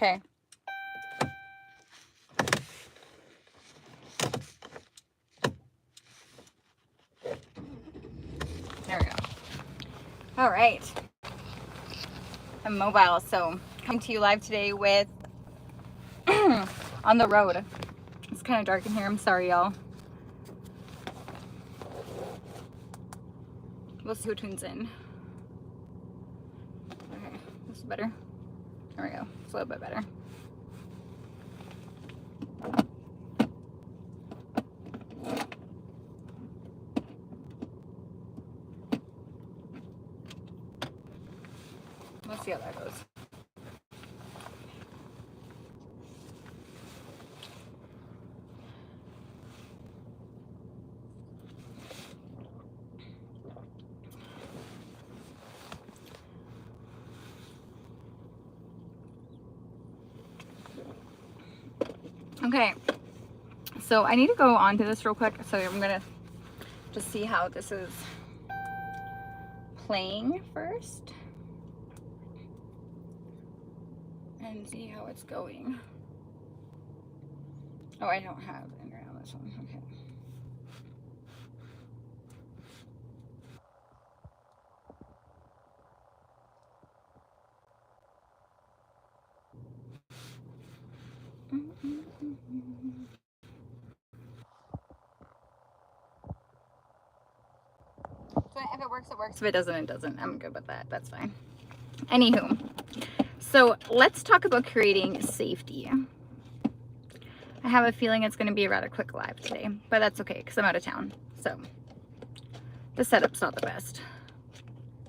Okay. There we go. All right. I'm mobile, so coming to you live today with on the road. It's kind of dark in here. I'm sorry, y'all. We'll see who tunes in. Okay, this is better. There we go. It's a little bit better. Let's see how that goes. Okay, so I need to go on to this real quick. So I'm gonna just see how this is playing first and see how it's going. Oh, I don't have internet on this one. Okay. So if it works, it works. If it doesn't, it doesn't. I'm good with that. That's fine. Anywho, so let's talk about creating safety. I have a feeling it's going to be a rather quick live today, but that's okay because I'm out of town. So the setup's not the best.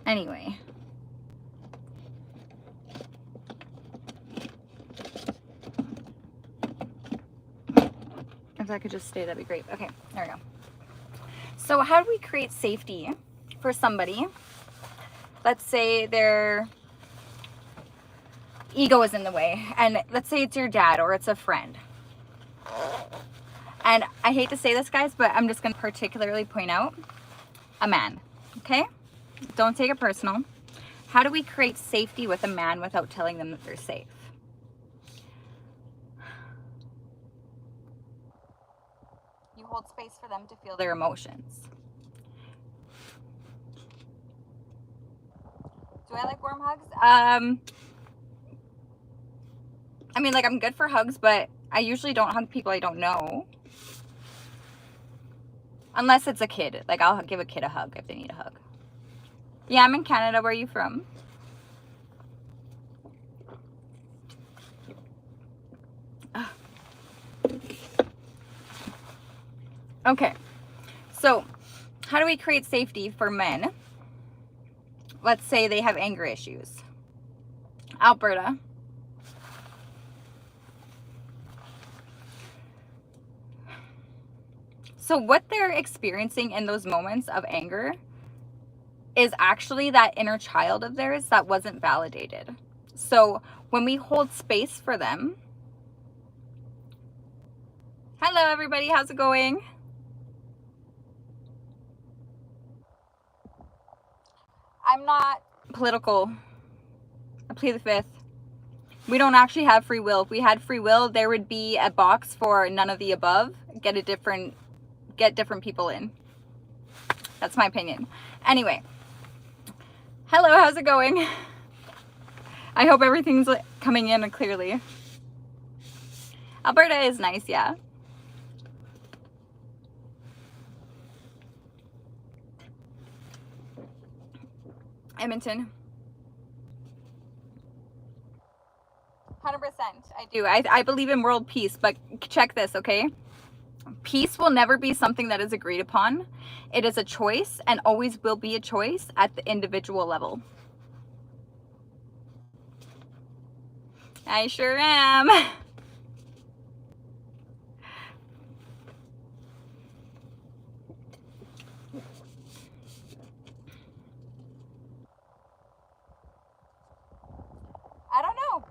Anyway. If that could just stay, that'd be great. Okay, there we go. So how do we create safety for somebody? Let's say their ego is in the way, and let's say it's your dad or it's a friend. And I hate to say this, guys, but I'm just going to particularly point out a man, okay? Don't take it personal. How do we create safety with a man without telling them that they're safe? You hold space for them to feel their emotions. Do I like warm hugs? I mean, like, I'm good for hugs, but I usually don't hug people I don't know. Unless it's a kid. Like, I'll give a kid a hug if they need a hug. Yeah, I'm in Canada. Where are you from? Okay. So, how do we create safety for men? Let's say they have anger issues. Alberta. So what they're experiencing in those moments of anger is actually that inner child of theirs that wasn't validated. So when we hold space for them, hello everybody, how's it going? I'm not political. I plead the fifth. We don't actually have free will. If we had free will, there would be a box for none of the above. Get different people in. That's my opinion. Anyway, hello, how's it going? I hope everything's coming in clearly. Alberta is nice, yeah. Edmonton. 100%. I do. I believe in world peace, but check this, okay? Peace will never be something that is agreed upon. It is a choice and always will be a choice at the individual level. I sure am. I don't know.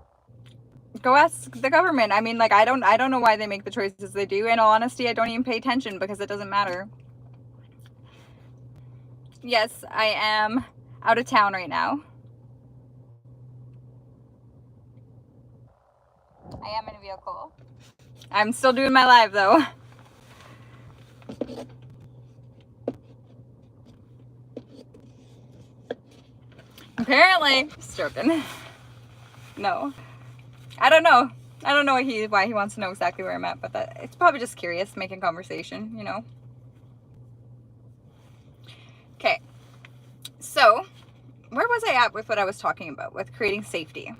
Go ask the government. I mean, like, I don't know why they make the choices they do. In all honesty, I don't even pay attention because it doesn't matter. Yes, I am out of town right now. I am in a vehicle. I'm still doing my live though. Apparently. Just joking. No. I don't know. I don't know why he wants to know exactly where I'm at, but it's probably just curious, making conversation, you know. Okay. So, where was I at with what I was talking about, with creating safety?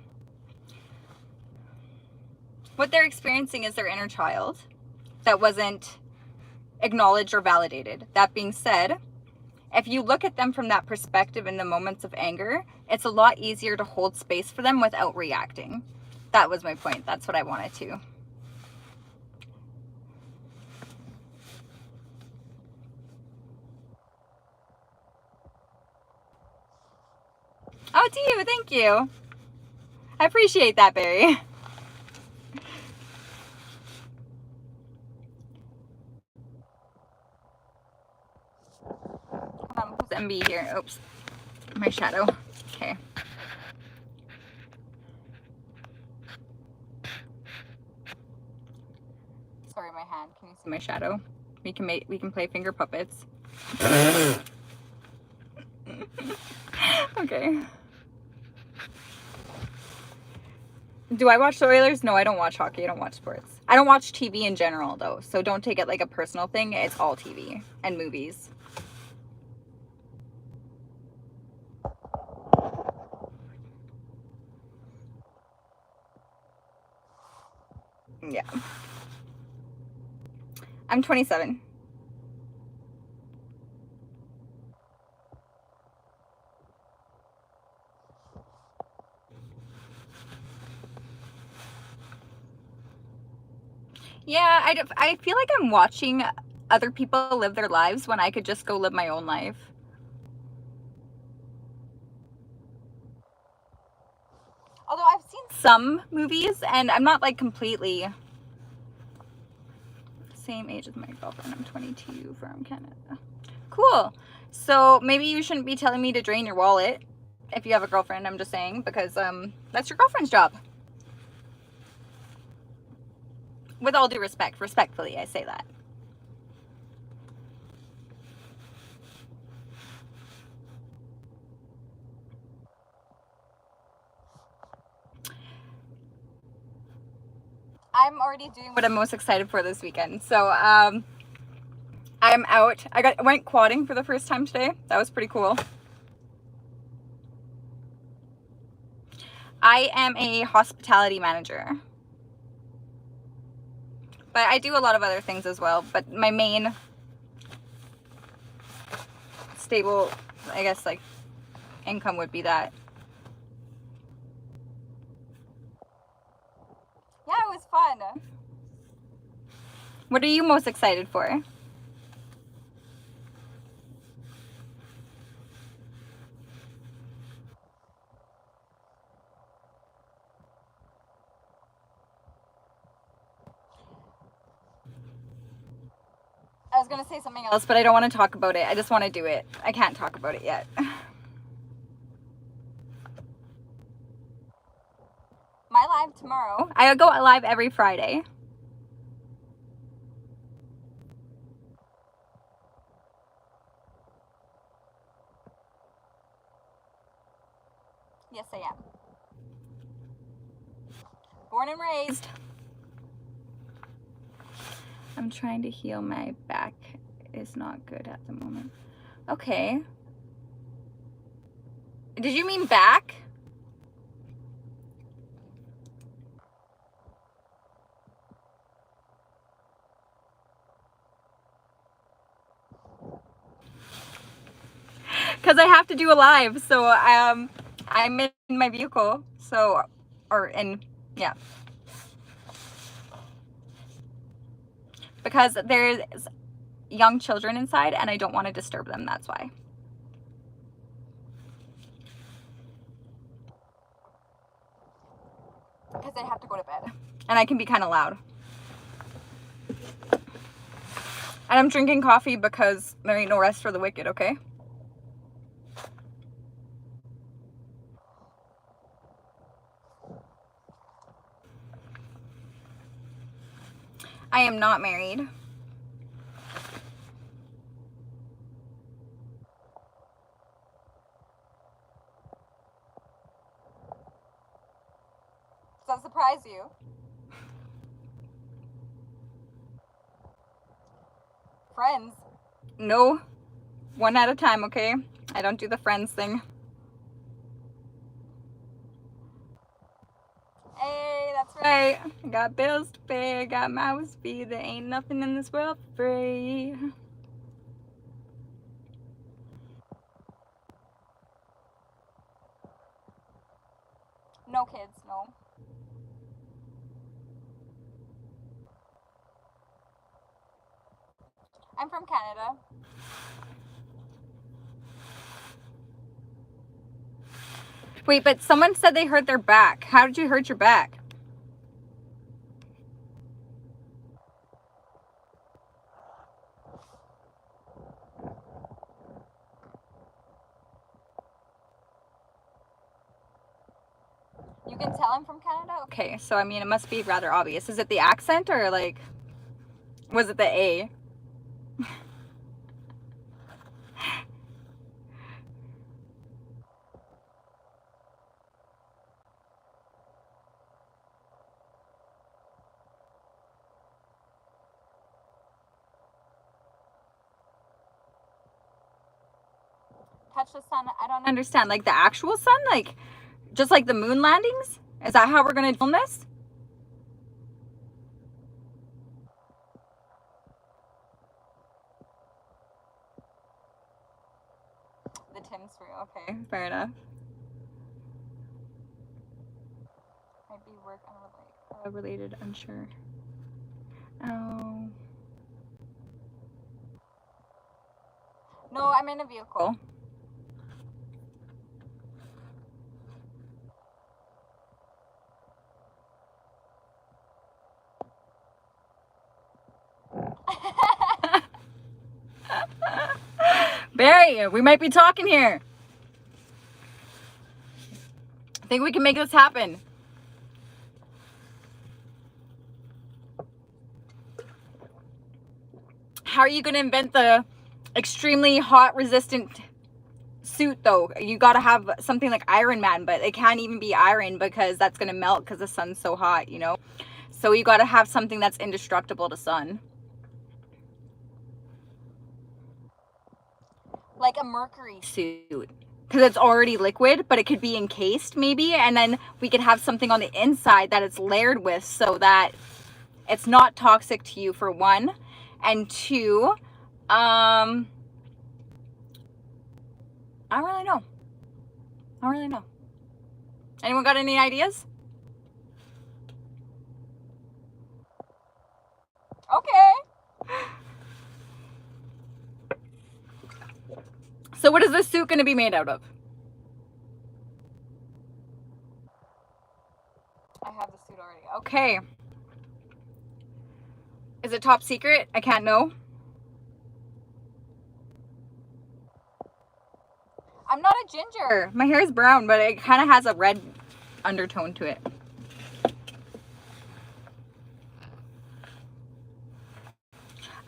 What they're experiencing is their inner child that wasn't acknowledged or validated. That being said, if you look at them from that perspective in the moments of anger, it's a lot easier to hold space for them without reacting. That was my point. That's what I wanted to. Oh, to you. Thank you. I appreciate that, Barry. Who's MB here? Oops. My shadow. Okay. Sorry, my hand. Can you see my shadow? We can play finger puppets. Okay. Do I watch the Oilers? No, I don't watch hockey. I don't watch sports. I don't watch TV in general, though, so don't take it like a personal thing. It's all TV and movies. Yeah. I'm 27. Yeah, I feel like I'm watching other people live their lives when I could just go live my own life. Although I've seen some movies, and I'm not like completely same age as my girlfriend. I'm 22 from Canada. Cool. So maybe you shouldn't be telling me to drain your wallet if you have a girlfriend. I'm just saying, because that's your girlfriend's job. With all due respect, respectfully, I say that. I'm already doing what I'm most excited for this weekend. So I'm out. I went quadding for the first time today. That was pretty cool. I am a hospitality manager. But I do a lot of other things as well. But my main stable, I guess, like, income would be that. Yeah, it was fun. What are you most excited for? I was gonna say something else, but I don't want to talk about it. I just want to do it. I can't talk about it yet. My live tomorrow. I go live every Friday. Yes, I am. Born and raised. I'm trying to heal my back. It's not good at the moment. Okay. Did you mean back? Because I have to do a live, so I'm in my vehicle, so, yeah. Because there's young children inside and I don't want to disturb them, that's why. Because I have to go to bed. And I can be kind of loud. And I'm drinking coffee because there ain't no rest for the wicked, okay? I am not married. Does that surprise you? Friends? No. One at a time, okay? I don't do the friends thing. Hey, that's right. I got bills to pay, I got mouths to feed. There ain't nothing in this world for free. No kids, no. I'm from Canada. Wait, but someone said they hurt their back. How did you hurt your back? You can tell I'm from Canada? Okay, so I mean, it must be rather obvious. Is it the accent or like, was it the A? Touch the sun. I don't understand. Like the actual sun? Like, just like the moon landings? Is that how we're gonna film this? The Tim's for you. Okay, fair enough. Might be work unrelated, unsure. Oh. No, I'm in a vehicle. Barry, we might be talking here. I think we can make this happen. How are you going to invent the extremely hot resistant suit though? You got to have something like Iron Man, but it can't even be iron because that's going to melt because the sun's so hot, you know? So you got to have something that's indestructible to sun. Like a mercury suit. Because it's already liquid, but it could be encased maybe. And then we could have something on the inside that it's layered with so that it's not toxic to you, for one. And two, I don't really know. I don't really know. Anyone got any ideas? Okay. So what is this suit going to be made out of? I have the suit already. Okay. Is it top secret? I can't know. I'm not a ginger. My hair is brown, but it kind of has a red undertone to it.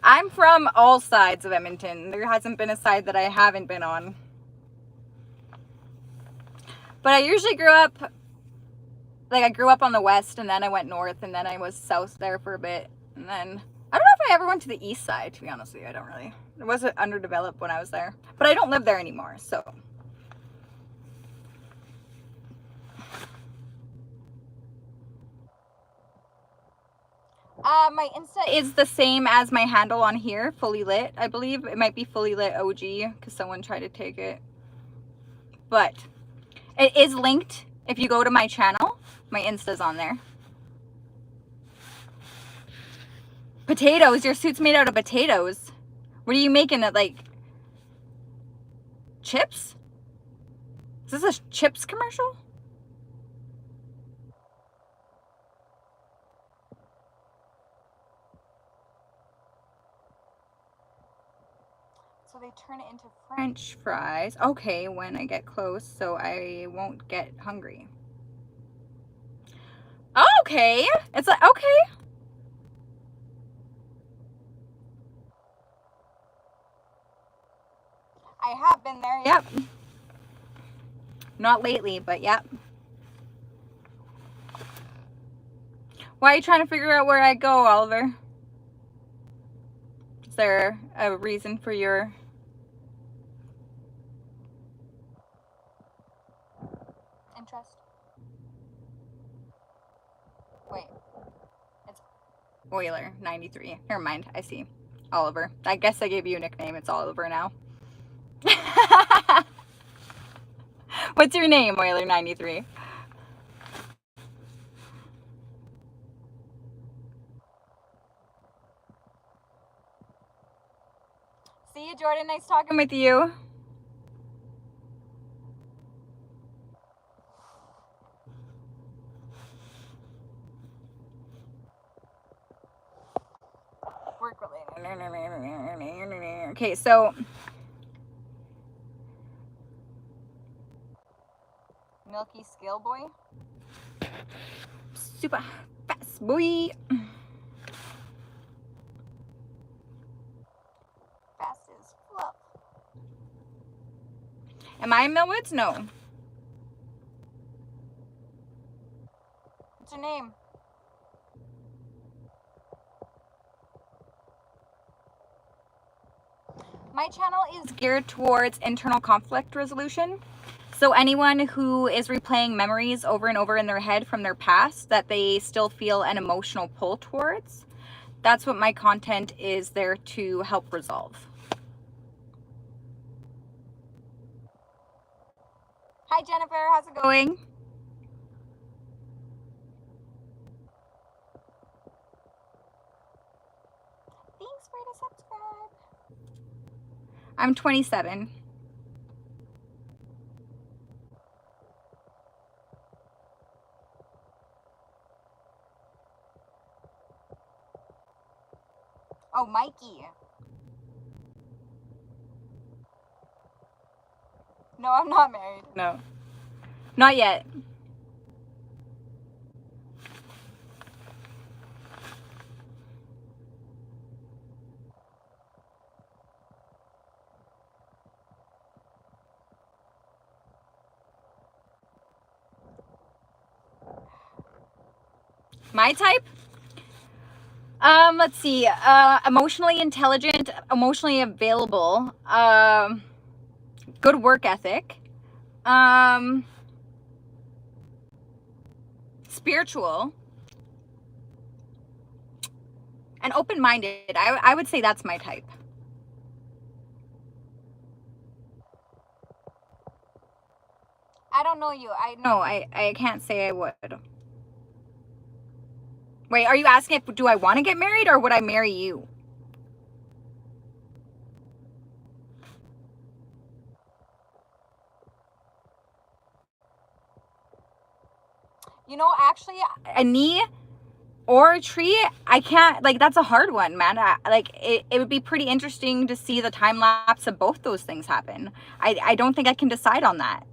I'm from all sides of Edmonton. There hasn't been a side that I haven't been on. But I usually grew up, like I grew up on the west and then I went north and then I was south there for a bit. And then, I don't know if I ever went to the east side, to be honest with you. I don't really. It wasn't underdeveloped when I was there. But I don't live there anymore, so. My Insta is the same as my handle on here, fully lit. I believe it might be fully lit OG because someone tried to take it. But it is linked. If you go to my channel, my Insta's on there. Potatoes? Your suit's made out of potatoes. What are you making it, like chips? Is this a chips commercial? So they turn it into French fries. Okay, when I get close, so I won't get hungry. Okay, it's like, okay. I have been there, yep. Not lately, but yep. Why are you trying to figure out where I go, Oliver? Is there a reason for your interest? Wait. It's Euler 93. Never mind. I see. Oliver. I guess I gave you a nickname. It's Oliver now. What's your name, Euler 93? See you, Jordan. Nice talking with you. Work related. Okay, so Milky Skill Boy. Super fast boy. Fast as fluff. Am I in Millwoods? No. What's your name? My channel is geared towards internal conflict resolution. So anyone who is replaying memories over and over in their head from their past that they still feel an emotional pull towards, that's what my content is there to help resolve. Hi Jennifer, how's it going? Thanks for the subscribe. I'm 27. Oh, Mikey. No, I'm not married. No. Not yet. My type? Let's see. Emotionally intelligent, emotionally available, good work ethic, spiritual, and open-minded. I would say that's my type. I don't know you. I can't say I would. Wait, are you asking if do I want to get married or would I marry you? You know, actually, a knee or a tree, I can't, like, that's a hard one, man. It would be pretty interesting to see the time lapse of both those things happen. I don't think I can decide on that.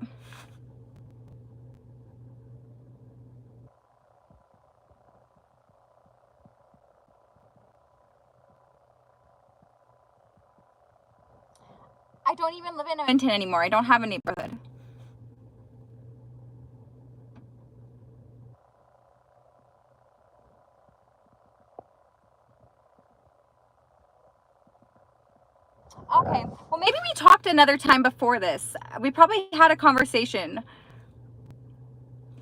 I don't even live in Edmonton anymore. I don't have a neighborhood. Okay, well maybe we talked another time before this. We probably had a conversation.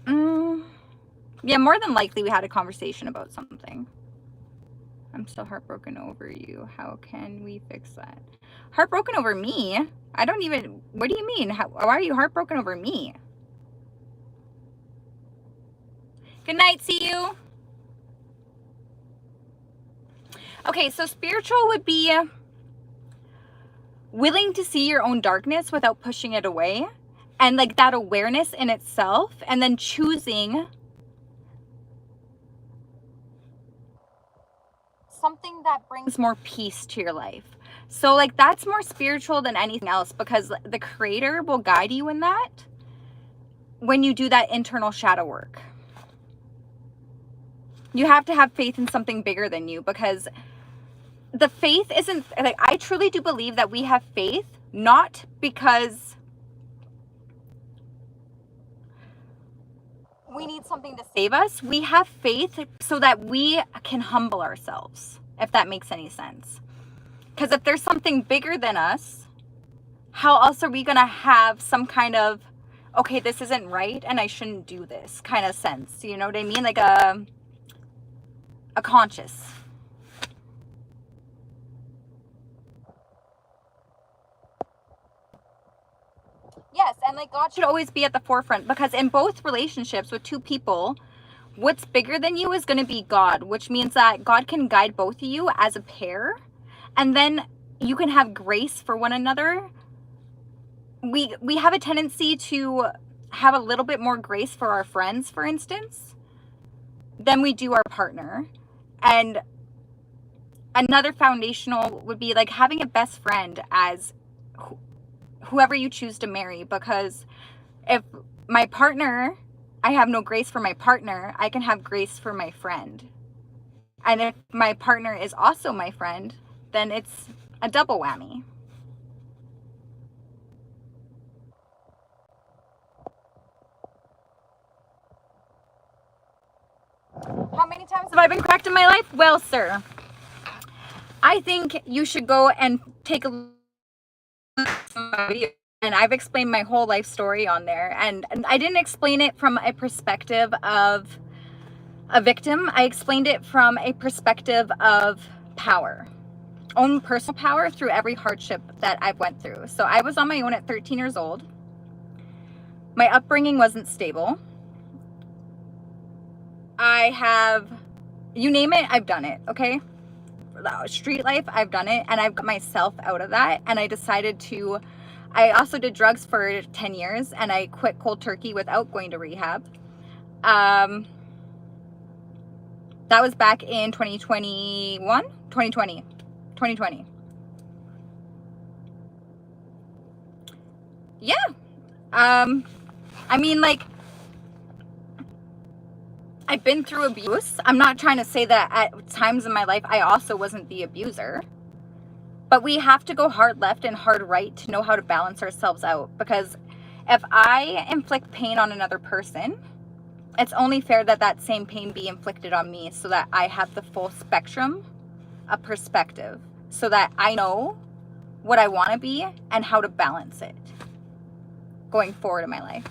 Yeah, more than likely we had a conversation about something. I'm still heartbroken over you. How can we fix that? Heartbroken over me? I don't even, what do you mean? Why are you heartbroken over me? Good night, see you. Okay, so spiritual would be willing to see your own darkness without pushing it away, and like that awareness in itself, and then choosing something that brings more peace to your life. So like that's more spiritual than anything else, because the creator will guide you in that when you do that internal shadow work. You have to have faith in something bigger than you, because the faith isn't like, I truly do believe that we have faith not because we need something to save us. We have faith so that we can humble ourselves, if that makes any sense. Because if there's something bigger than us, how else are we going to have some kind of, okay, this isn't right and I shouldn't do this kind of sense? You know what I mean? Like a conscious. Yes, and like God should always be at the forefront, because in both relationships with two people, what's bigger than you is going to be God, which means that God can guide both of you as a pair, and then you can have grace for one another. We have a tendency to have a little bit more grace for our friends, for instance, than we do our partner. And another foundational would be like having a best friend as whoever you choose to marry, because if my partner, I have no grace for my partner, I can have grace for my friend. And if my partner is also my friend, then it's a double whammy. How many times have I been correct in my life? Well, sir, I think you should go and take a look at my video. And I've explained my whole life story on there. And I didn't explain it from a perspective of a victim. I explained it from a perspective of power. Own personal power through every hardship that I've went through. So I was on my own at 13 years old. My upbringing wasn't stable. I have, you name it, I've done it, okay? Street life, I've done it, and I've got myself out of that. And I decided to, I also did drugs for 10 years, and I quit cold turkey without going to rehab. That was back in 2020. Yeah. I mean, like, I've been through abuse. I'm not trying to say that at times in my life I also wasn't the abuser. But we have to go hard left and hard right to know how to balance ourselves out. Because if I inflict pain on another person, it's only fair that that same pain be inflicted on me, so that I have the full spectrum of perspective, so that I know what I want to be and how to balance it going forward in my life.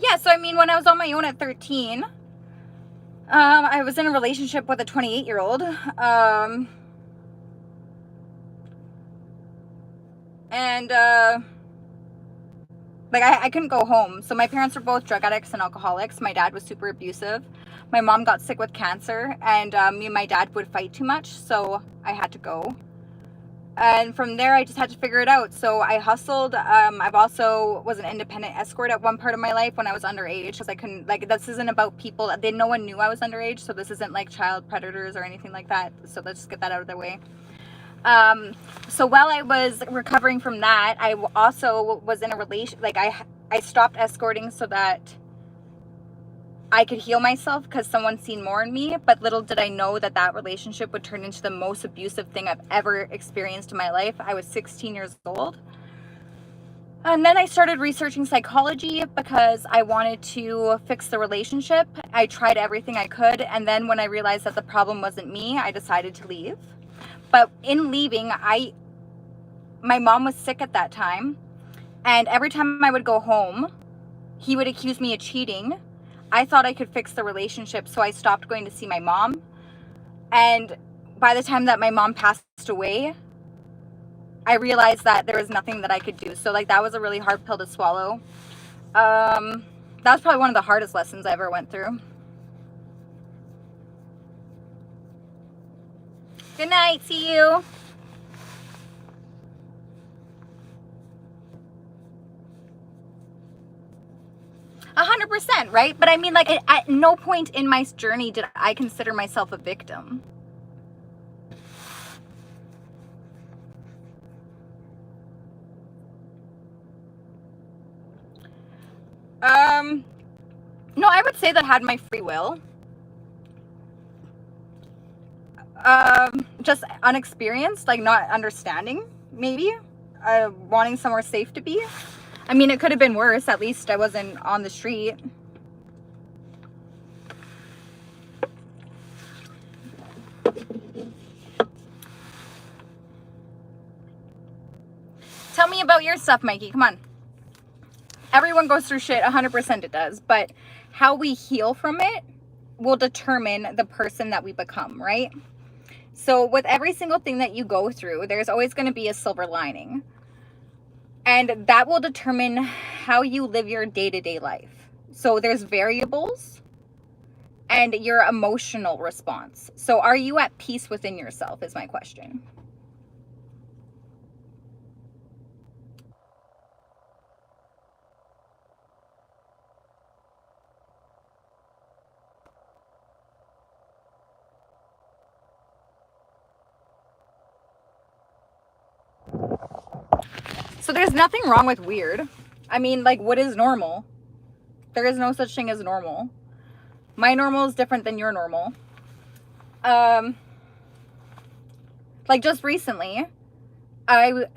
Yeah, so I mean, when I was on my own at 13, I was in a relationship with a 28-year-old. Like I couldn't go home. So my parents were both drug addicts and alcoholics. My dad was super abusive. My mom got sick with cancer, and me and my dad would fight too much, so I had to go. And from there, I just had to figure it out. So I hustled. I've also was an independent escort at one part of my life when I was underage, because I couldn't, like, this isn't about people. No one knew I was underage, so this isn't like child predators or anything like that. So let's just get that out of the way. So while I was recovering from that, I also was in a relation, like I stopped escorting so that I could heal myself, because someone seen more in me. But little did I know that that relationship would turn into the most abusive thing I've ever experienced in my life. I was 16 years old. And then I started researching psychology because I wanted to fix the relationship. I tried everything I could. And then when I realized that the problem wasn't me, I decided to leave. But in leaving, my mom was sick at that time. And every time I would go home, he would accuse me of cheating. I thought I could fix the relationship, so I stopped going to see my mom. And by the time that my mom passed away, I realized that there was nothing that I could do. So like, that was a really hard pill to swallow. That was probably one of the hardest lessons I ever went through. Good night. See you. A 100%, right? But I mean, like, at no point in my journey did I consider myself a victim. No, I would say that I had my free will. Just unexperienced, like not understanding, maybe. Wanting somewhere safe to be. I mean, it could have been worse. At least I wasn't on the street. Tell me about your stuff, Mikey. Come on. Everyone goes through shit. 100% it does. But how we heal from it will determine the person that we become, right? So with every single thing that you go through, there's always going to be a silver lining. And that will determine how you live your day-to-day life. So there's variables and your emotional response. So are you at peace within yourself is my question. So there's nothing wrong with weird. I mean, like, what is normal? There is no such thing as normal. My normal is different than your normal. Like just recently,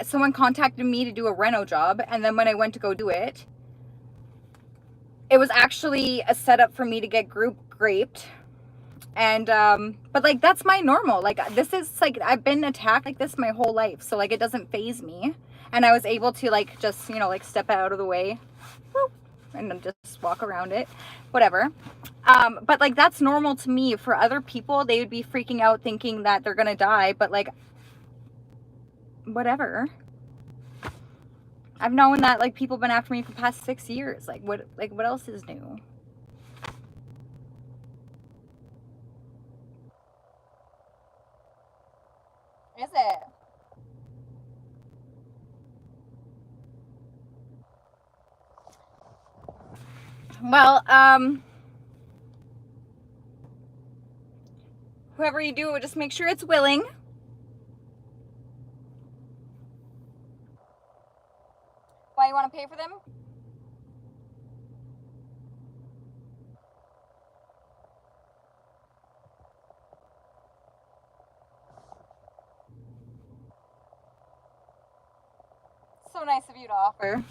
someone contacted me to do a reno job, and then when I went to go do it, it was actually a setup for me to get group graped. And but like that's my normal. Like this is like I've been attacked like this my whole life, so like it doesn't faze me. And I was able to like just, you know, like step out of the way and then just walk around it, whatever. But like that's normal to me. For other people, they would be freaking out thinking that they're gonna die, but like whatever. I've known that like people have been after me for the past 6 years. Like what else is new? Is it? Well, whoever you do, just make sure it's willing. Why, you want to pay for them? So nice of you to offer.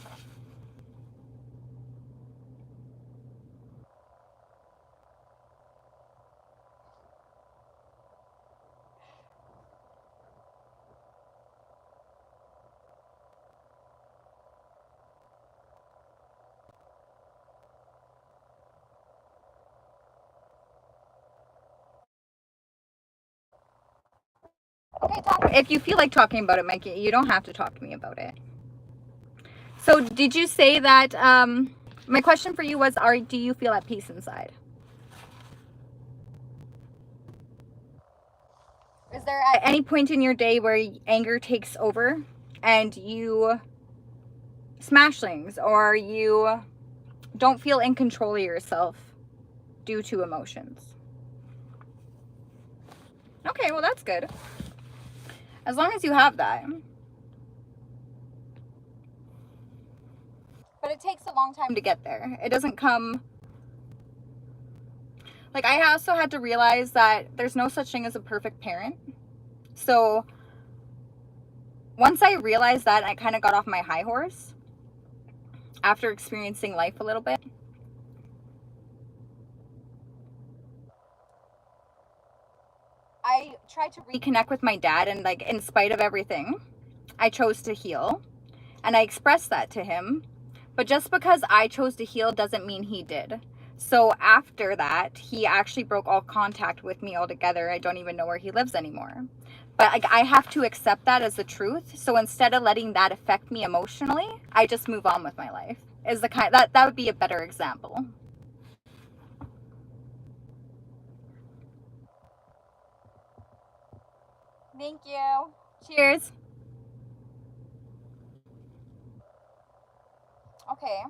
Okay, if you feel like talking about it, Mikey, you don't have to talk to me about it. So did you say that, my question for you was, do you feel at peace inside? Is there at any point in your day where anger takes over and you smash things, or you don't feel in control of yourself due to emotions? Okay, well that's good. As long as you have that. But it takes a long time to get there. It doesn't come... Like, I also had to realize that there's no such thing as a perfect parent. So once I realized that, I kind of got off my high horse after experiencing life a little bit. I tried to reconnect with my dad, and like in spite of everything, I chose to heal, and I expressed that to him. But just because I chose to heal doesn't mean he did. So after that, he actually broke all contact with me altogether. I don't even know where he lives anymore. But like, I have to accept that as the truth. So instead of letting that affect me emotionally, I just move on with my life. Is the kind that would be a better example. Thank you. Cheers. Okay.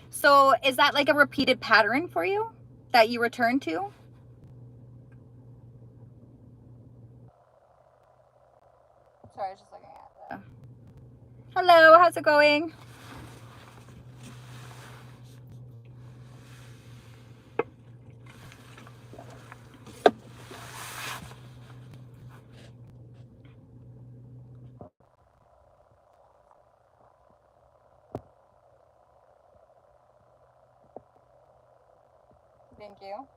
So is that like a repeated pattern for you that you return to? Sorry, I was just looking at that. Hello, how's it going? Thank you.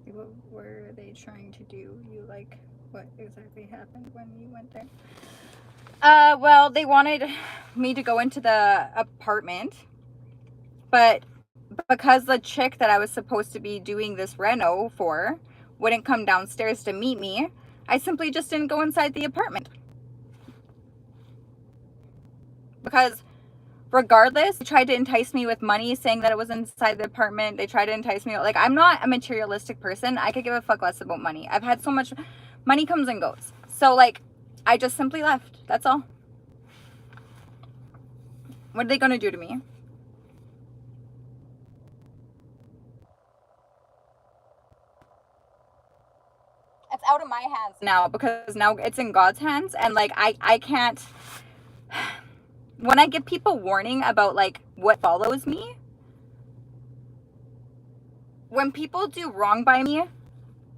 What were they trying to do? You like, what exactly happened when you went there? Well, they wanted me to go into the apartment, but because the chick that I was supposed to be doing this reno for wouldn't come downstairs to meet me, I simply just didn't go inside the apartment. Because regardless, they tried to entice me with money, saying that it was inside the apartment. They tried to entice me. Like, I'm not a materialistic person. I could give a fuck less about money. I've had so much money comes and goes. So, like, I just simply left. That's all. What are they going to do to me? It's out of my hands now, because now it's in God's hands. And, like, I can't... When I give people warning about, like, what follows me, when people do wrong by me,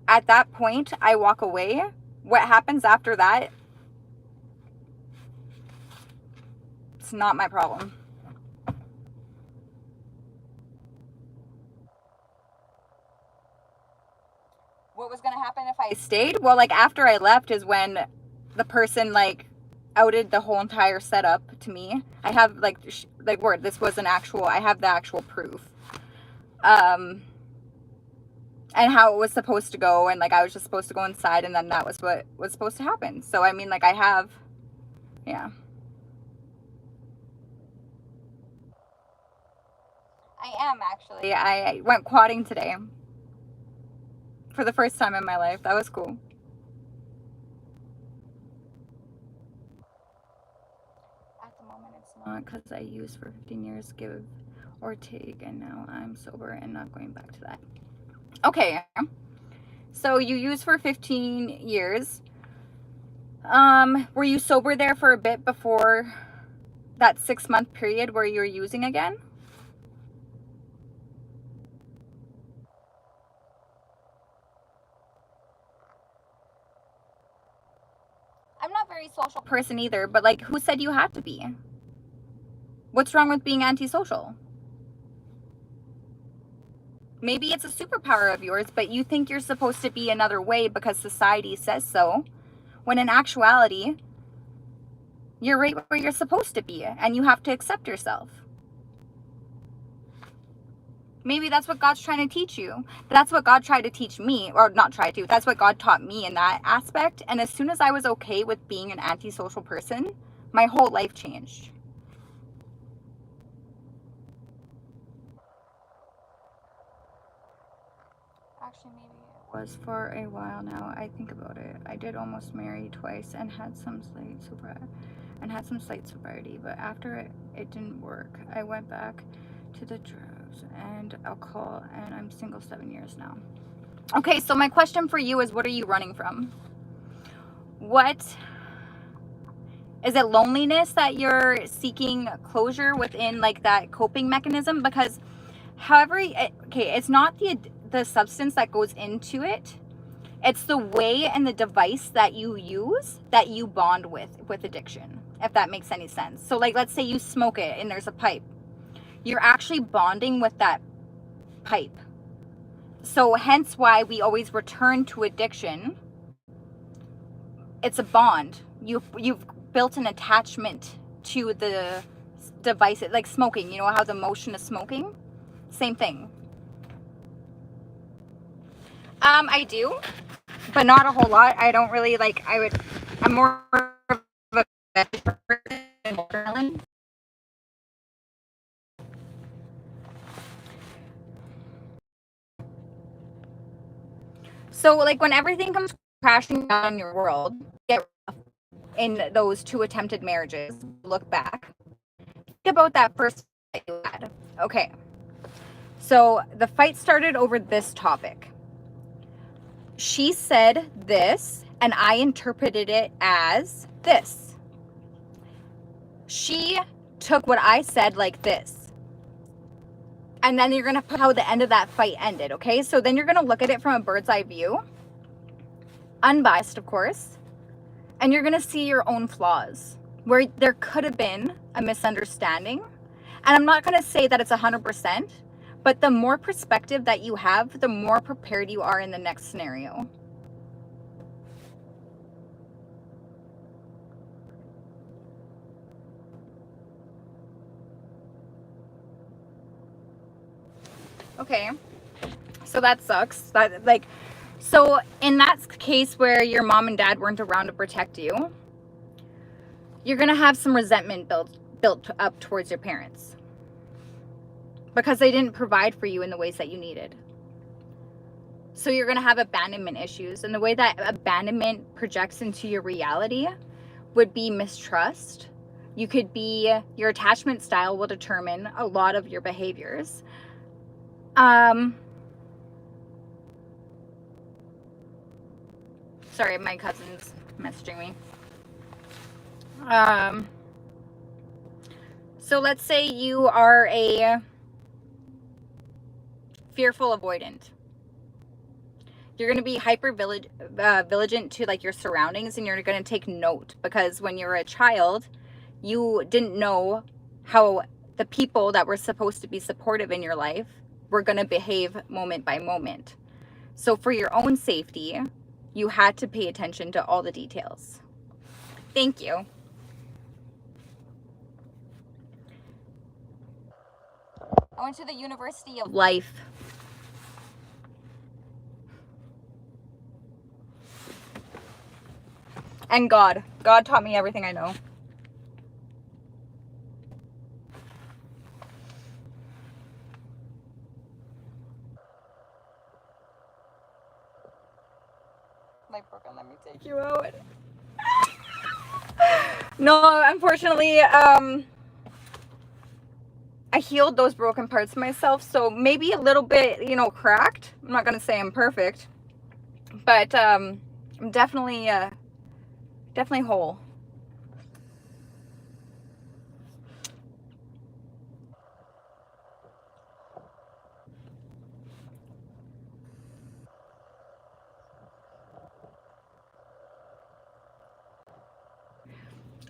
at that point, I walk away. What happens after that, it's not my problem. What was going to happen if I stayed? Well, like, after I left is when the person, like, outed the whole entire setup to me. I have, like word, this was an actual, I have the actual proof. And how it was supposed to go, and, like, I was just supposed to go inside, and then that was what was supposed to happen. So, I mean, like, I have, yeah. I am, actually. I went quadding today. For the first time in my life. That was cool. At the moment, it's not, because I used for 15 years, give or take, and now I'm sober and not going back to that. Okay. So you used for 15 years. Were you sober there for a bit before that 6-month period where you're using again? I'm not a very social person either, but, like, who said you had to be? What's wrong with being antisocial? Maybe it's a superpower of yours, but you think you're supposed to be another way because society says so, when in actuality, you're right where you're supposed to be, and you have to accept yourself. Maybe that's what God's trying to teach you. That's what God tried to teach me, or not try to. That's what God taught me in that aspect. And as soon as I was okay with being an antisocial person, my whole life changed. Actually, maybe it was for a while now. I think about it. I did almost marry twice and had some slight sobriety, but after it didn't work. I went back to the drugs and alcohol, and I'm single 7 years now. Okay, so my question for you is, what are you running from? What is it? Loneliness that you're seeking closure within, like, that coping mechanism? Because however, okay, it's not the substance that goes into it. It's the way and the device that you use that you bond with addiction, if that makes any sense. So, like, let's say you smoke it and there's a pipe. You're actually bonding with that pipe. So hence why we always return to addiction. It's a bond. You've built an attachment to the device, like smoking. You know how the motion of smoking? Same thing. I do, but not a whole lot. I don't really, like, I'm more of a person. So, like, when everything comes crashing down in your world, get in those 2 attempted marriages, look back, think about that first that you had. Okay. So the fight started over this topic. She said this, and I interpreted it as this. She took what I said like this. And then you're going to put how the end of that fight ended, okay? So then you're going to look at it from a bird's eye view. unbiased, of course, and you're going to see your own flaws where there could have been a misunderstanding. And I'm not going to say that it's 100%, but the more perspective that you have, the more prepared you are in the next scenario. Okay, so that sucks. So in that case where your mom and dad weren't around to protect you, you're gonna have some resentment built up towards your parents because they didn't provide for you in the ways that you needed. So you're gonna have abandonment issues, and the way that abandonment projects into your reality would be mistrust. Your attachment style will determine a lot of your behaviors. Sorry, my cousin's messaging me. So let's say you are a fearful avoidant. You're going to be hyper vigilant to like your surroundings, and you're going to take note because when you were a child, you didn't know how the people that were supposed to be supportive in your life were going to behave moment by moment. So for your own safety, you had to pay attention to all the details. Thank you. I went to the University of Life. And God taught me everything I know. Like, Brooklyn, let me take you out. No, unfortunately, I healed those broken parts myself, so maybe a little bit, cracked. I'm not gonna say I'm perfect, but I'm definitely whole.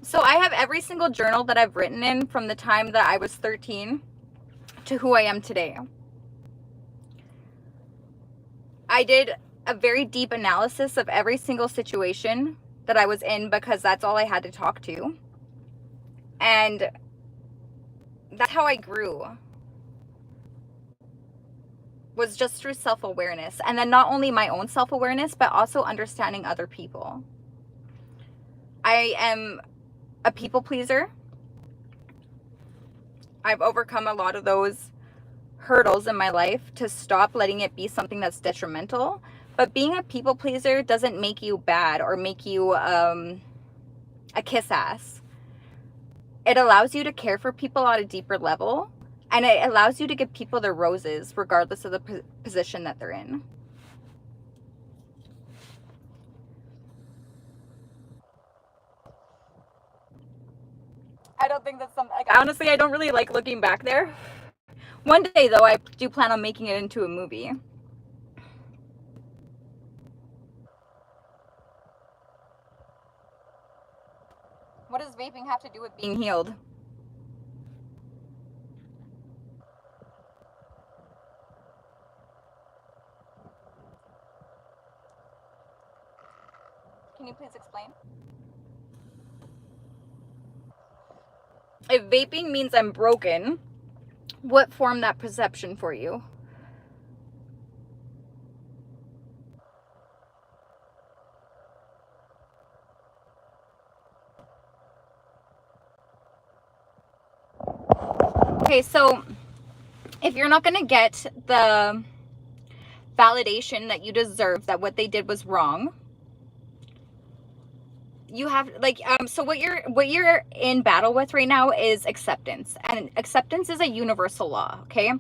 So I have every single journal that I've written in from the time that I was 13 to who I am today. I did a very deep analysis of every single situation that I was in because that's all I had to talk to. And that's how I grew, was just through self-awareness. And then not only my own self-awareness, but also understanding other people. I am a people pleaser. I've overcome a lot of those hurdles in my life to stop letting it be something that's detrimental. But being a people pleaser doesn't make you bad or make you a kiss ass. It allows you to care for people on a deeper level, and it allows you to give people their roses regardless of the position that they're in. I don't think that's something, honestly, I don't really like looking back there. One day, though, I do plan on making it into a movie. What does vaping have to do with being healed? Can you please explain? If vaping means I'm broken, what formed that perception for you? Okay, so if you're not going to get the validation that you deserve that what they did was wrong, you have so what you're in battle with right now is acceptance, and acceptance is a universal law. Okay,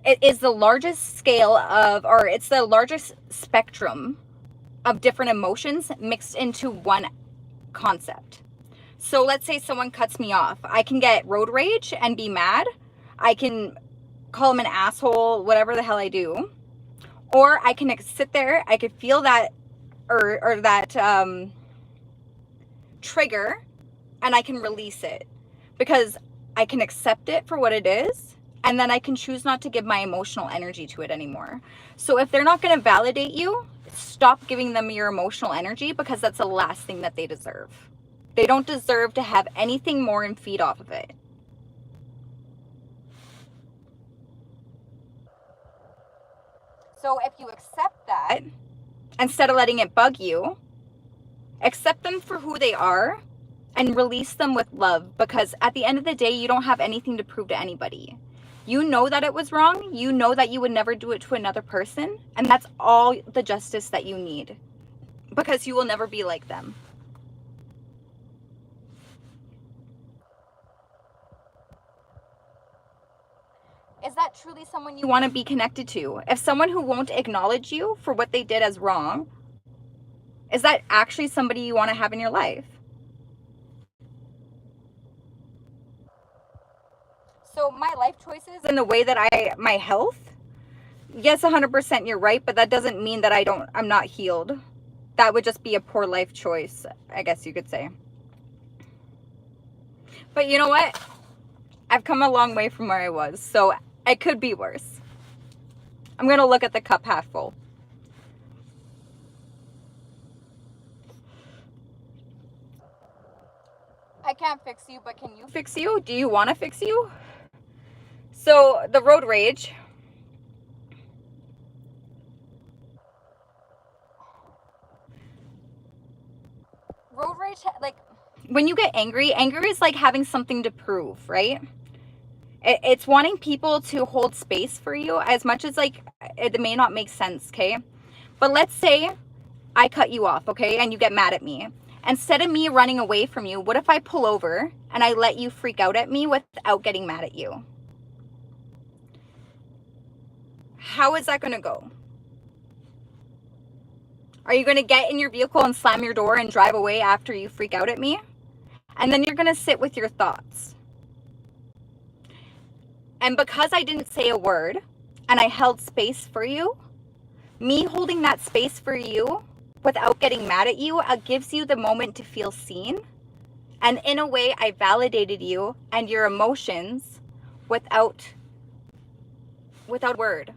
it is the largest scale of, or it's the largest spectrum of different emotions mixed into one concept. So let's say someone cuts me off. I can get road rage and be mad. I can call them an asshole, whatever the hell I do. Or I can sit there, I could feel that or that trigger, and I can release it because I can accept it for what it is, and then I can choose not to give my emotional energy to it anymore. So if they're not going to validate you, stop giving them your emotional energy, because that's the last thing that they deserve. They don't deserve to have anything more and feed off of it. So if you accept that, instead of letting it bug you, accept them for who they are and release them with love, because at the end of the day, you don't have anything to prove to anybody. You know that it was wrong. You know that you would never do it to another person. And that's all the justice that you need, because you will never be like them. Is that truly someone you want to be connected to? If someone who won't acknowledge you for what they did as wrong, is that actually somebody you want to have in your life? So my life choices and the way that my health, yes, 100% you're right, but that doesn't mean that I'm not healed. That would just be a poor life choice, I guess you could say. But you know what? I've come a long way from where I was, so it could be worse. I'm going to look at the cup half full. I can't fix you, but can you fix you? Do you want to fix you? So the road rage. Road rage, like when you get angry, anger is like having something to prove, right? It's wanting people to hold space for you, as much as like it may not make sense, okay? But let's say I cut you off, okay, and you get mad at me. Instead of me running away from you, what if I pull over and I let you freak out at me without getting mad at you? How is that going to go? Are you going to get in your vehicle and slam your door and drive away after you freak out at me? And then you're going to sit with your thoughts. And because I didn't say a word and I held space for you, me holding that space for you without getting mad at you, gives you the moment to feel seen. And in a way, I validated you and your emotions without word.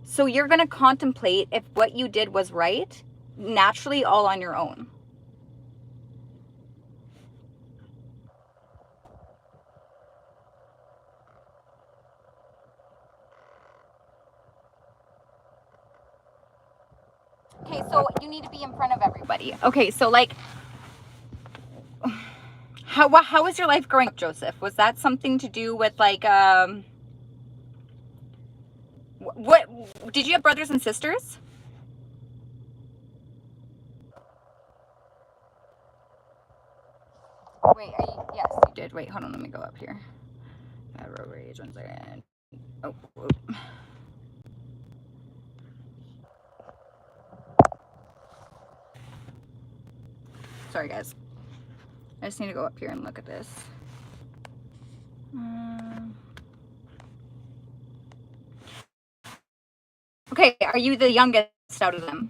So you're going to contemplate if what you did was right, naturally, all on your own. Okay, so you need to be in front of everybody. Okay, so like, how was your life growing up, Joseph? Was that something to do with like, what, did you have brothers and sisters? Wait, yes, you did. Wait, hold on, let me go up here. Road rage, 1 second. Oh, whoop. Sorry, guys. I just need to go up here and look at this. Okay, are you the youngest out of them?